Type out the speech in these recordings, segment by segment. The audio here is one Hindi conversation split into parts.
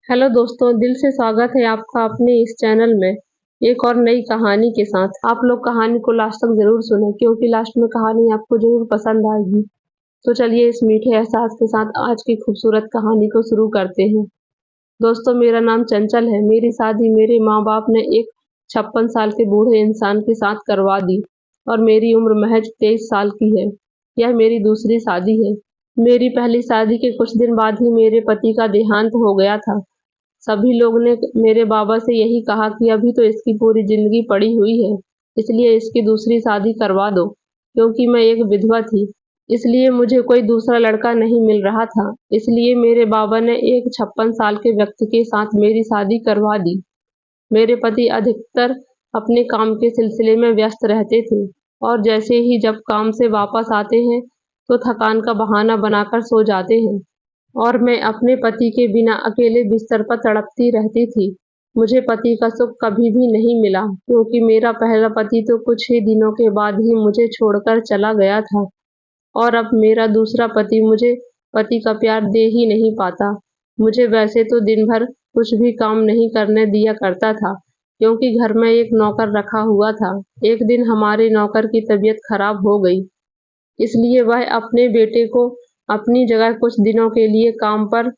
हेलो दोस्तों, दिल से स्वागत है आपका अपने इस चैनल में एक और नई कहानी के साथ। आप लोग कहानी को लास्ट तक जरूर सुने क्योंकि लास्ट में कहानी आपको जरूर पसंद आएगी। तो चलिए इस मीठे एहसास के साथ आज की खूबसूरत कहानी को शुरू करते हैं। दोस्तों, मेरा नाम चंचल है। मेरी शादी मेरे माँ बाप ने एक 56 साल के बूढ़े इंसान के साथ करवा दी और मेरी उम्र महज 23 साल की है। यह मेरी दूसरी शादी है। मेरी पहली शादी के कुछ दिन बाद ही मेरे पति का देहांत हो गया था। सभी लोग ने मेरे बाबा से यही कहा कि अभी तो इसकी पूरी जिंदगी पड़ी हुई है, इसलिए इसकी दूसरी शादी करवा दो। क्योंकि मैं एक विधवा थी, इसलिए मुझे कोई दूसरा लड़का नहीं मिल रहा था। इसलिए मेरे बाबा ने एक 56 साल के व्यक्ति के साथ मेरी शादी करवा दी। मेरे पति अधिकतर अपने काम के सिलसिले में व्यस्त रहते थे और जैसे ही जब काम से वापस आते हैं तो थकान का बहाना बनाकर सो जाते हैं और मैं अपने पति के बिना अकेले बिस्तर पर तड़पती रहती थी। मुझे पति का सुख कभी भी नहीं मिला क्योंकि मेरा पहला पति तो कुछ ही दिनों के बाद ही मुझे छोड़कर चला गया था और अब मेरा दूसरा पति मुझे पति का प्यार दे ही नहीं पाता। मुझे वैसे तो दिन भर कुछ भी काम नहीं करने दिया करता था क्योंकि घर में एक नौकर रखा हुआ था। एक दिन हमारे नौकर की तबीयत खराब हो गई, इसलिए वह अपने बेटे को अपनी जगह कुछ दिनों के लिए काम पर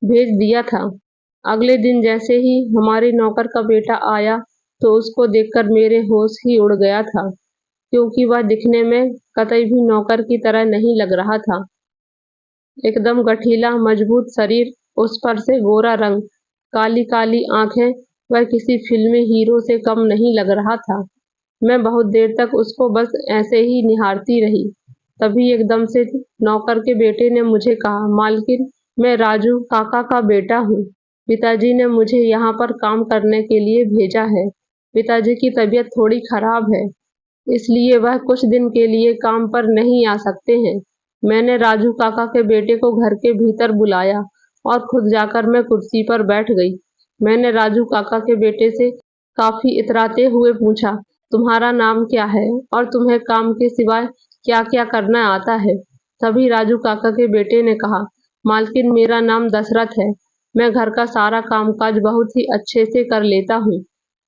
भेज दिया था। अगले दिन जैसे ही हमारे नौकर का बेटा आया तो उसको देखकर मेरे होश ही उड़ गया था क्योंकि वह दिखने में कतई भी नौकर की तरह नहीं लग रहा था। एकदम गठीला मजबूत शरीर, उस पर से गोरा रंग, काली काली आंखें, वह किसी फिल्मी हीरो से कम नहीं लग रहा था। मैं बहुत देर तक उसको बस ऐसे ही निहारती रही। तभी एकदम से नौकर के बेटे ने मुझे कहा, मालकिन, मैं राजू काका का बेटा हूँ। पिताजी ने मुझे यहाँ पर काम करने के लिए भेजा है। पिताजी की तबीयत थोड़ी खराब है, इसलिए वह कुछ दिन के लिए काम पर नहीं आ सकते हैं। मैंने राजू काका के बेटे को घर के भीतर बुलाया और खुद जाकर मैं कुर्सी पर बैठ गई। मैंने राजू काका के बेटे से काफी इतराते हुए पूछा, तुम्हारा नाम क्या है और तुम्हें काम के सिवाय क्या क्या करना आता है? तभी राजू काका के बेटे ने कहा, मालकिन, मेरा नाम दशरथ है। मैं घर का सारा कामकाज बहुत ही अच्छे से कर लेता हूँ।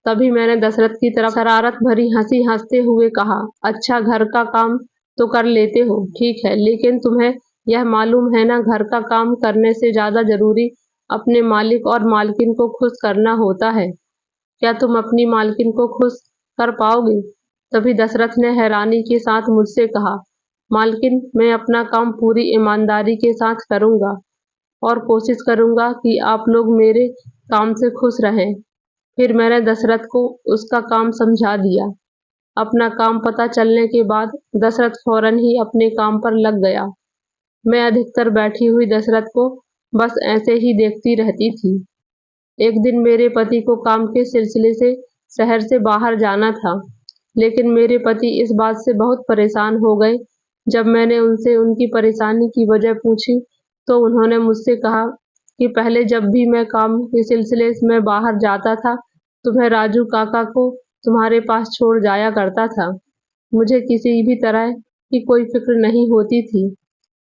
तभी मैंने दशरथ की तरफ शरारत भरी हंसी हंसते हुए कहा, अच्छा, घर का काम तो कर लेते हो, ठीक है, लेकिन तुम्हें यह मालूम है ना, घर का काम करने से ज्यादा जरूरी अपने मालिक और मालकिन को खुश करना होता है। क्या तुम अपनी मालकिन को खुश कर पाओगे? तभी दशरथ ने हैरानी के साथ मुझसे कहा, मालकिन, मैं अपना काम पूरी ईमानदारी के साथ करूंगा और कोशिश करूंगा कि आप लोग मेरे काम से खुश रहें। फिर मैंने दशरथ को उसका काम समझा दिया। अपना काम पता चलने के बाद दशरथ फौरन ही अपने काम पर लग गया। मैं अधिकतर बैठी हुई दशरथ को बस ऐसे ही देखती रहती थी। एक दिन मेरे पति को काम के सिलसिले से शहर से बाहर जाना था, लेकिन मेरे पति इस बात से बहुत परेशान हो गए। जब मैंने उनसे उनकी परेशानी की वजह पूछी तो उन्होंने मुझसे कहा कि पहले जब भी मैं काम के सिलसिले में बाहर जाता था तो मैं राजू काका को तुम्हारे पास छोड़ जाया करता था। मुझे किसी भी तरह की कोई फिक्र नहीं होती थी।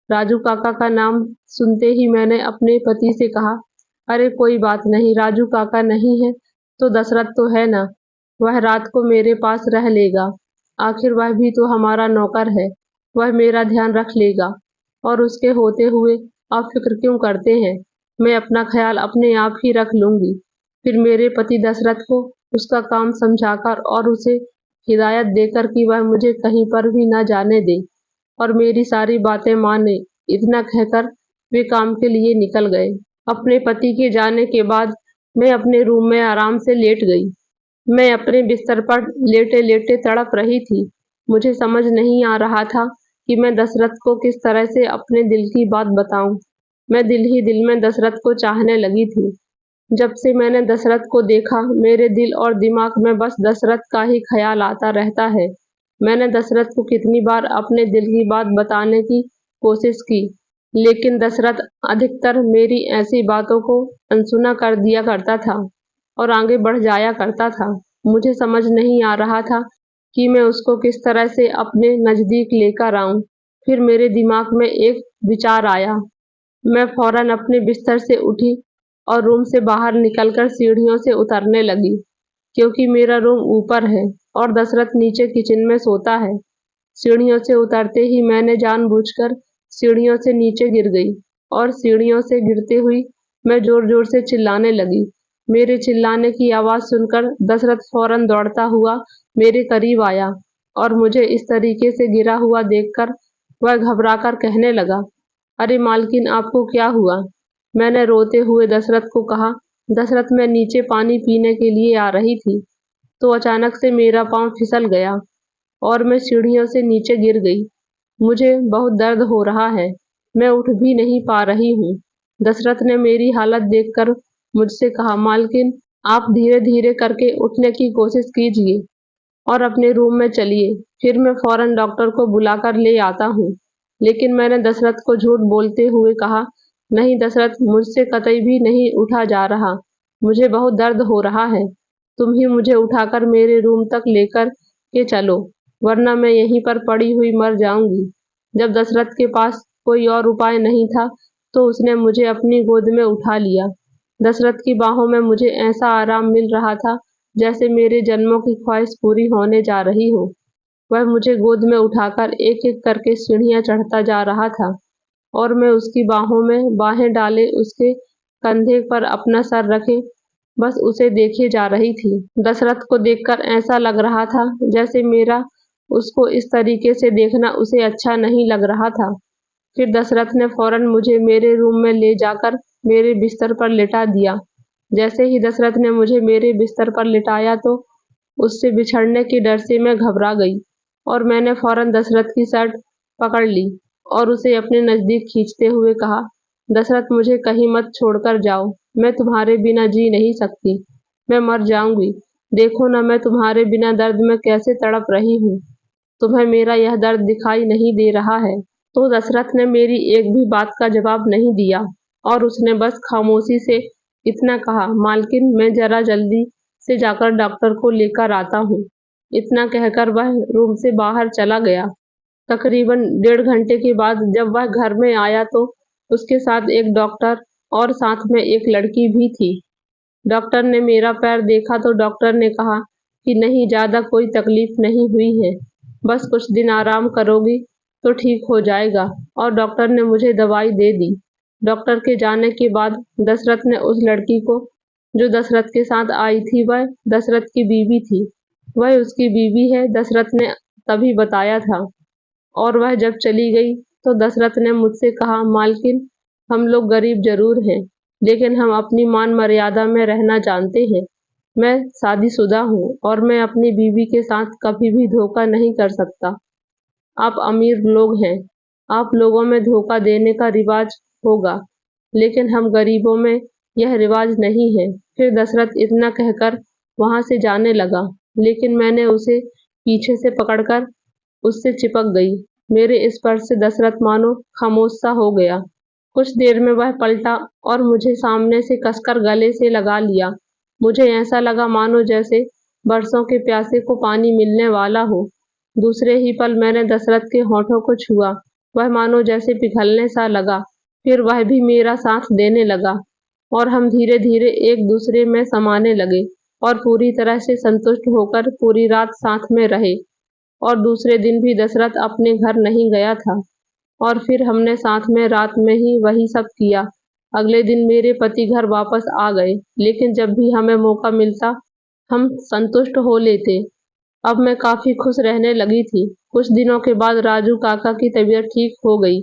राजू काका का नाम सुनते ही मैंने अपने पति से कहा, अरे कोई बात नहीं, राजू काका नहीं है तो दशरथ तो है ना, वह रात को मेरे पास रह लेगा। आखिर वह भी तो हमारा नौकर है, वह मेरा ध्यान रख लेगा और उसके होते हुए आप फिक्र क्यों करते हैं? मैं अपना ख्याल अपने आप ही रख लूंगी। फिर मेरे पति दशरथ को उसका काम समझाकर और उसे हिदायत देकर कि वह मुझे कहीं पर भी न जाने दे और मेरी सारी बातें माने, इतना कहकर वे काम के लिए निकल गए। अपने पति के जाने के बाद मैं अपने रूम में आराम से लेट गई। मैं अपने बिस्तर पर लेटे लेटे तड़प रही थी। मुझे समझ नहीं आ रहा था कि मैं दशरथ को किस तरह से अपने दिल की बात बताऊं। मैं दिल ही दिल में दशरथ को चाहने लगी थी। जब से मैंने दशरथ को देखा, मेरे दिल और दिमाग में बस दशरथ का ही ख्याल आता रहता है। मैंने दशरथ को कितनी बार अपने दिल की बात बताने की कोशिश की, लेकिन दशरथ अधिकतर मेरी ऐसी बातों को अनसुना कर दिया करता था और आगे बढ़ जाया करता था। मुझे समझ नहीं आ रहा था कि मैं उसको किस तरह से अपने नजदीक लेकर आऊं। फिर मेरे दिमाग में एक विचार आया। मैं फौरन अपने बिस्तर से उठी और रूम से बाहर निकलकर सीढ़ियों से उतरने लगी, क्योंकि मेरा रूम ऊपर है और दशरथ नीचे किचन में सोता है। सीढ़ियों से उतरते ही मैंने जानबूझकर सीढ़ियों से नीचे गिर गई और सीढ़ियों से गिरते हुई मैं जोर जोर से चिल्लाने लगी। मेरे चिल्लाने की आवाज़ सुनकर दशरथ फौरन दौड़ता हुआ मेरे करीब आया और मुझे इस तरीके से गिरा हुआ देखकर वह घबराकर कहने लगा, अरे मालकिन, आपको क्या हुआ? मैंने रोते हुए दशरथ को कहा, दशरथ, मैं नीचे पानी पीने के लिए आ रही थी तो अचानक से मेरा पाँव फिसल गया और मैं सीढ़ियों से नीचे गिर गई। मुझे बहुत दर्द हो रहा है, मैं उठ भी नहीं पा रही हूँ। दशरथ ने मेरी हालत देखकर मुझसे कहा, मालकिन, आप धीरे धीरे करके उठने की कोशिश कीजिए और अपने रूम में चलिए, फिर मैं फौरन डॉक्टर को बुलाकर ले आता हूँ। लेकिन मैंने दशरथ को झूठ बोलते हुए कहा, नहीं दशरथ, मुझसे कतई भी नहीं उठा जा रहा, मुझे बहुत दर्द हो रहा है। तुम ही मुझे उठाकर मेरे रूम तक लेकर के चलो, वरना मैं यहीं पर पड़ी हुई मर जाऊंगी। जब दशरथ के पास कोई और उपाय नहीं था तो उसने मुझे अपनी गोद में उठा लिया। दशरथ की बाहों में मुझे ऐसा आराम मिल रहा था जैसे मेरे जन्मों की ख्वाहिश पूरी होने जा रही हो। वह मुझे गोद में उठाकर एक एक करके सीढ़ियां चढ़ता जा रहा था और मैं उसकी बाहों में बाहें डाले उसके कंधे पर अपना सर रखे बस उसे देखे जा रही थी। दशरथ को देखकर ऐसा लग रहा था जैसे मेरा उसको इस तरीके से देखना उसे अच्छा नहीं लग रहा था। फिर दशरथ ने फौरन मुझे मेरे रूम में ले जाकर मेरे बिस्तर पर लिटा दिया। जैसे ही दशरथ ने मुझे मेरे बिस्तर पर लिटाया तो उससे बिछड़ने के डर से मैं घबरा गई और मैंने फौरन दशरथ की शर्ट पकड़ ली और उसे अपने नज़दीक खींचते हुए कहा, दशरथ, मुझे कहीं मत छोड़कर जाओ, मैं तुम्हारे बिना जी नहीं सकती, मैं मर जाऊंगी। देखो ना, मैं तुम्हारे बिना दर्द में कैसे तड़प रही हूँ। तुम्हें मेरा यह दर्द दिखाई नहीं दे रहा है? तो दशरथ ने मेरी एक भी बात का जवाब नहीं दिया और उसने बस खामोशी से इतना कहा, मालकिन, मैं जरा जल्दी से जाकर डॉक्टर को लेकर आता हूँ। इतना कहकर वह रूम से बाहर चला गया। तकरीबन 1.5 घंटे के बाद जब वह घर में आया तो उसके साथ एक डॉक्टर और साथ में एक लड़की भी थी। डॉक्टर ने मेरा पैर देखा तो डॉक्टर ने कहा कि नहीं, ज़्यादा कोई तकलीफ नहीं हुई है, बस कुछ दिन आराम करोगी तो ठीक हो जाएगा, और डॉक्टर ने मुझे दवाई दे दी। डॉक्टर के जाने के बाद दशरथ ने उस लड़की को जो दशरथ के साथ आई थी वह दशरथ की बीवी थी, वह उसकी बीवी है, दशरथ ने तभी बताया था। और वह जब चली गई तो दशरथ ने मुझसे कहा, मालकिन, हम लोग गरीब जरूर हैं लेकिन हम अपनी मान मर्यादा में रहना जानते हैं। मैं शादीशुदा हूँ और मैं अपनी बीवी के साथ कभी भी धोखा नहीं कर सकता। आप अमीर लोग हैं, आप लोगों में धोखा देने का रिवाज होगा, लेकिन हम गरीबों में यह रिवाज नहीं है। फिर दशरथ इतना कहकर वहां से जाने लगा, लेकिन मैंने उसे पीछे से पकड़कर उससे चिपक गई। मेरे स्पर्श से दशरथ मानो खामोश सा हो गया। कुछ देर में वह पलटा और मुझे सामने से कसकर गले से लगा लिया। मुझे ऐसा लगा मानो जैसे बरसों के प्यासे को पानी मिलने वाला हो। दूसरे ही पल मैंने दशरथ के होठों को छुआ, वह मानो जैसे पिघलने सा लगा। फिर वह भी मेरा साथ देने लगा और हम धीरे धीरे एक दूसरे में समाने लगे और पूरी तरह से संतुष्ट होकर पूरी रात साथ में रहे। और दूसरे दिन भी दशरथ अपने घर नहीं गया था और फिर हमने साथ में रात में ही वही सब किया। अगले दिन मेरे पति घर वापस आ गए, लेकिन जब भी हमें मौका मिलता हम संतुष्ट हो लेते। अब मैं काफी खुश रहने लगी थी। कुछ दिनों के बाद राजू काका की तबीयत ठीक हो गई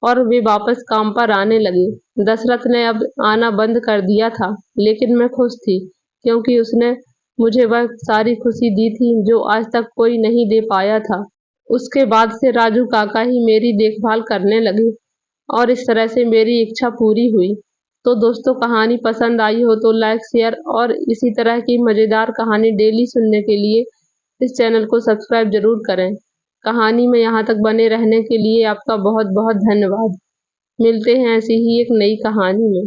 और वे वापस काम पर आने लगे। दशरथ ने अब आना बंद कर दिया था, लेकिन मैं खुश थी क्योंकि उसने मुझे वह सारी खुशी दी थी जो आज तक कोई नहीं दे पाया था। उसके बाद से राजू काका ही मेरी देखभाल करने लगे और इस तरह से मेरी इच्छा पूरी हुई। तो दोस्तों, कहानी पसंद आई हो तो लाइक, शेयर और इसी तरह की मज़ेदार कहानी डेली सुनने के लिए इस चैनल को सब्सक्राइब जरूर करें। कहानी में यहाँ तक बने रहने के लिए आपका बहुत बहुत धन्यवाद। मिलते हैं ऐसी ही एक नई कहानी में।